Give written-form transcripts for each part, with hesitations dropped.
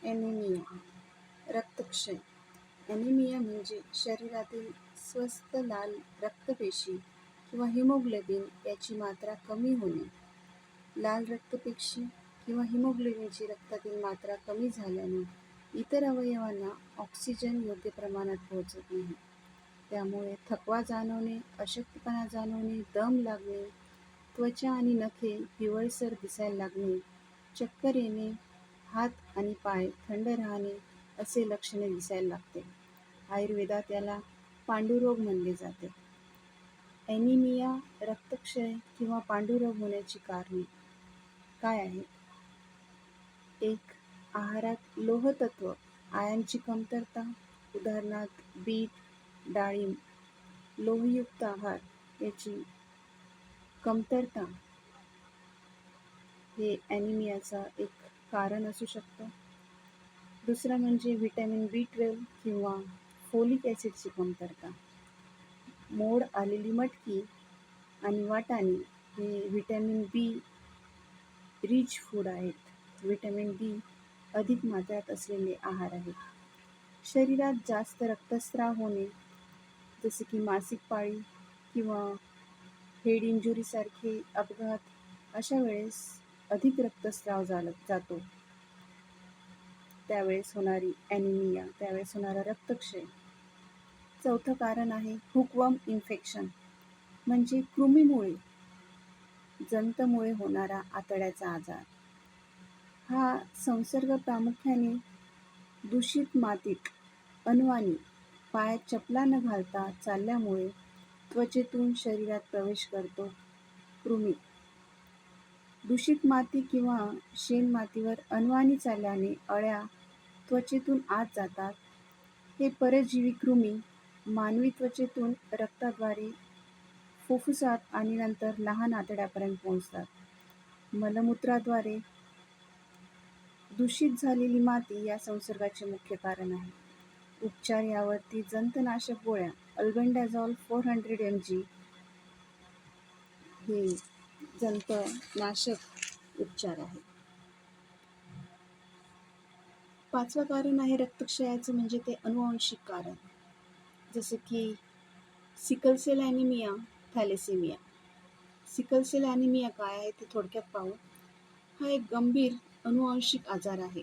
Anaemia रक्तक्षय. Anaemia म्हणजे शरीरातील स्वस्थ लाल रक्तपेशी किंवा हिमोग्लोबिन याची मात्रा कमी होणे. लाल रक्तपेशी किंवा हिमोग्लोबिनची रक्तातील मात्रा कमी झाल्याने इतर अवयवांना ऑक्सिजन योग्य प्रमाणात पोहोचत नाही. त्यामुळे थकवा जाणवणे, अशक्तपणा जाणवणे, दम लागणे, त्वचा आणि नखे पिवळसर दिसायला लागणे, चक्कर येणे, हात आणि पाय थंड राहणे असे लक्षणे दिसायला लागते. आयुर्वेदात याला पांडुरोग म्हणले जाते. ॲनिमिया, रक्तक्षय किंवा पांडुरोग होण्याची कारणे काय आहेत? 1. आहारात लोहतत्व, आयर्नची कमतरता, उदाहरणार्थ बीट, डाळिंब. लोहयुक्त आहार याची कमतरता हे ॲनिमियाचा एक कारण असू शकतं. दुसरं म्हणजे व्हिटॅमिन B12 किंवा फोलिक ॲसिडची कमतरता. मोड आलेली मटकी आणि वाटाणे हे व्हिटॅमिन बी रिच फूड आहेत. व्हिटॅमिन बी अधिक मात्रात असलेले आहार आहेत. शरीरात जास्त रक्तस्राव होणे, जसे की मासिक पाळी किंवा हेड इंजुरीसारखे अपघात, अशा वेळेस अधिक रक्तस्राव जातो. त्यावेळेस होणारी ॲनिमिया, त्यावेळेस होणारा रक्तक्षय. चौथं कारण आहे हुकवर्म इन्फेक्शन, म्हणजे कृमीमुळे, जंतमुळे होणारा आतड्याचा आजार. हा संसर्ग प्रामुख्याने दूषित मातीत अनवाणी पायात चपला न घालता चालल्यामुळे त्वचेतून शरीरात प्रवेश करतो. कृमी. दूषित माती किंवा शेणमातीवर अनवाणी चालल्याने अळ्या त्वचेतून आत जातात. हे परजीवी कृमी मानवी त्वचेतून रक्ताद्वारे फुफ्फुसात आणि नंतर लहान आतड्यापर्यंत पोहोचतात. मलमूत्राद्वारे दूषित झालेली माती या संसर्गाचे मुख्य कारण आहे. उपचार यावरती जंतनाशक गोळ्या अल्बेंडाझोल 400 mg हे जंतनाशक उपचार आहे. पाचवं कारण आहे रक्तक्षयाचं, म्हणजे ते अनुवांशिक कारण, जसं की sickle cell anaemia, thalassaemia. Sickle cell anaemia काय आहे ते थोडक्यात पाहू. हा एक गंभीर अनुवांशिक आजार आहे.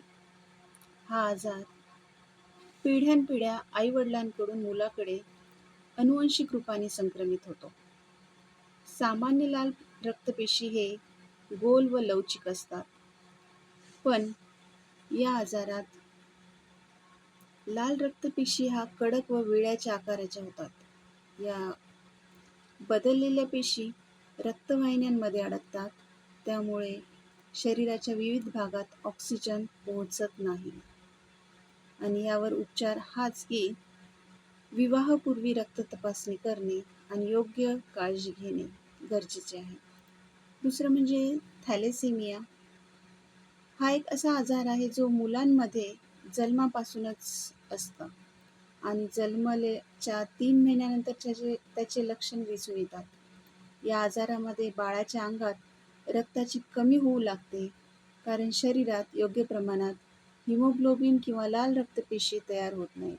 हा आजार पिढ्यानपिढ्या आईवडिलांकडून मुलाकडे अनुवांशिक रूपाने संक्रमित होतो. सामान्य लाल रक्तपेशी हे गोल व लवचिक असतात, पण या आजारात लाल रक्तपेशी हा कडक व विळ्याच्या आकाराच्या होतात. या बदललेल्या पेशी रक्तवाहिन्यांमध्ये अडकतात, त्यामुळे शरीराच्या विविध भागात ऑक्सिजन पोहोचत नाही. आणि यावर उपचार हाच की विवाहापूर्वी रक्त तपासणी करणे आणि योग्य काळजी घेणे गरजेचे आहे. दुसरं म्हणजे थॅलेसेमिया. हा एक असा आजार आहे जो मुलांमध्ये जन्मापासूनच असतं आणि जन्मल्याच्या 3 महिन्यानंतर त्याचे लक्षण दिसून येतात. या आजारामध्ये बाळाच्या अंगात रक्ताची कमी होऊ लागते, कारण शरीरात योग्य प्रमाणात हिमोग्लोबिन किंवा लाल रक्तपेशी तयार होत नाहीत.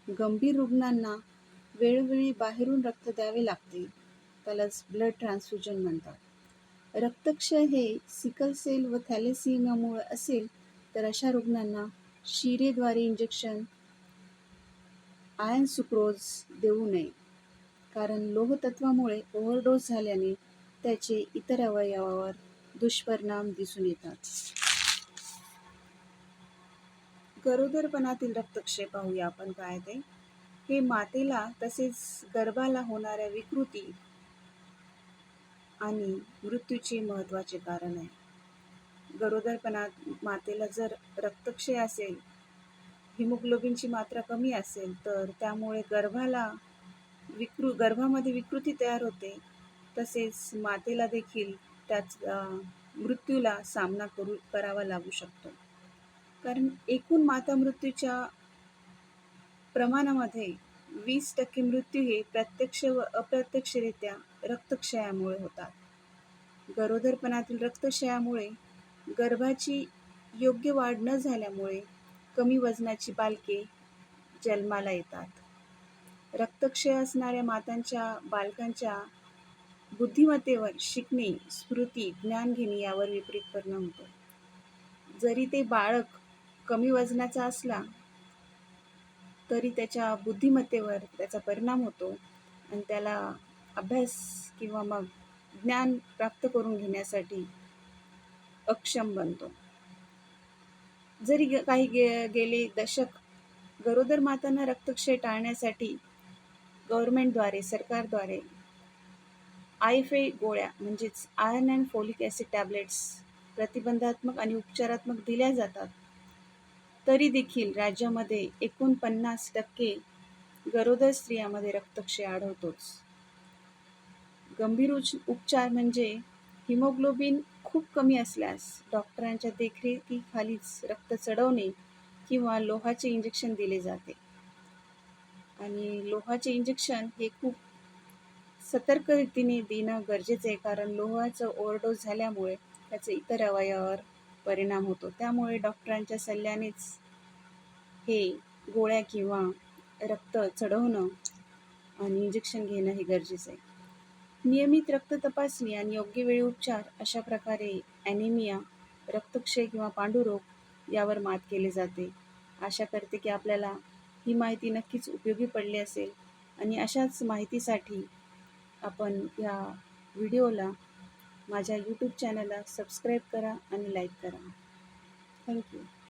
गंभीर रुग्णांना वेळोवेळी बाहेरून रक्त द्यावे लागते, त्यालाच ब्लड ट्रान्सफ्युजन म्हणतात. रक्तक्षय हे सिकलसेल व थॅलेसेमियामुळे असेल तर अशा रुग्णांना शिरेद्वारे इंजेक्शन आयर्न सुक्रोज देऊ नये, कारण लोहतत्वामुळे ओव्हरडोस झाल्याने त्याचे इतर अवयवावर दुष्परिणाम दिसून येतात. गरोदरपणातील रक्तक्षय पाहूया आपण काय ते. हे मातेला तसेच गर्भाला होणाऱ्या विकृती आणि मृत्यूचे महत्त्वाचे कारण आहे. गरोदरपणात मातेला जर रक्तक्षय असेल, हिमोग्लोबिनची मात्रा कमी असेल, तर त्यामुळे गर्भामध्ये विकृती तयार होते, तसेच मातेला देखील मृत्यूला सामना करावा लागू शकतो. कारण एकूण माता मृत्यूच्या प्रमाणामध्ये 20% मृत्यू हे प्रत्यक्ष व अप्रत्यक्षरित्या रक्तक्षयामुळे होतात. गरोदरपणातील रक्तक्षयामुळे गर्भाची योग्य वाढ न झाल्यामुळे कमी वजनाची बालके जन्माला येतात. रक्तक्षय असणाऱ्या मातांच्या बालकांच्या बुद्धिमत्तेवर, शिकणे, स्मृती, ज्ञान घेणे यावर विपरीत परिणाम होतो. जरी ते बाळक कमी वजनाचा असला तरी त्याच्या बुद्धिमत्तेवर त्याचा परिणाम होतो आणि त्याला अभ्यास किंवा मग ज्ञान प्राप्त करून घेण्यासाठी अक्षम बनतो. जरी काही गेले दशक गरोदर मातांना रक्तक्षय टाळण्यासाठी गव्हर्नमेंटद्वारे, सरकारद्वारे IFA गोळ्या म्हणजेच iron and folic acid tablets प्रतिबंधात्मक आणि उपचारात्मक दिल्या जातात. तरी देखील राज्यामध्ये 49% गरोदर स्त्रियांमध्ये रक्तक्षय आढळतोच. गंभीर उपचार म्हणजे हिमोग्लोबिन खूप कमी असल्यास डॉक्टरांच्या देखरेखीखालीच रक्त चढवणे किंवा लोहाचे इंजेक्शन दिले जाते. आणि लोहाचे इंजेक्शन हे खूप सतर्क रीतीने देणं गरजेचं आहे, कारण लोहाचं ओव्हरडोस झाल्यामुळे त्याचे इतर अवयवावर परिणाम होतो. त्यामुळे डॉक्टरांच्या सल्ल्यानेच हे गोळ्या किंवा रक्त चढवणं आणि इंजेक्शन घेणं हे गरजेचं आहे. नियमित रक्त तपासणी आणि योग्य वेळी उपचार अशा प्रकारे ॲनिमिया, रक्तक्षय किंवा पांडुरोग यावर मात केली जाते. आशा करते की आपल्याला ही माहिती नक्कीच उपयोगी पडली असेल आणि अशाच माहितीसाठी आपण या व्हिडिओला, माझ्या यूट्यूब चॅनलला सबस्क्राईब करा आणि लाईक करा. थँक्यू.